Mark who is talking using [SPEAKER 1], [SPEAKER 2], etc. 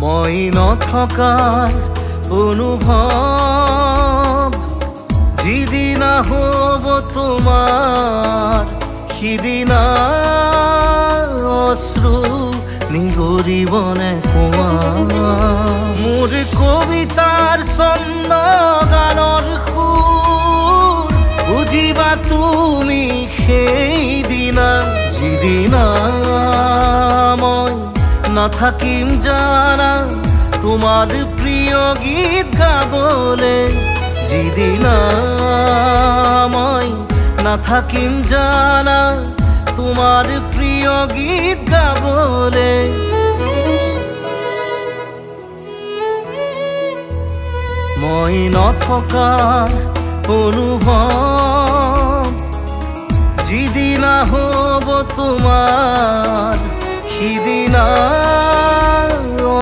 [SPEAKER 1] মই নথকাৰ অনুভৱ যিদিনা হ'ব তোমাৰ সিদিনা অশ্ৰু নিগৰিবনে কোৱা মোৰ কবিতাৰ ছন্দ গানৰ সুৰ বুজিবা তুমি সেইদিনা যিদিনা মই নাথাকিম জানা তোমাৰ প্ৰিয় গীত গাবলে যিদিনা মই নাথাকিম জানা তোমাৰ প্ৰিয় গীত গাবলে মই নথকাৰ অনুভৱ যিদিনা হ'ব তোমাৰ সিদিনা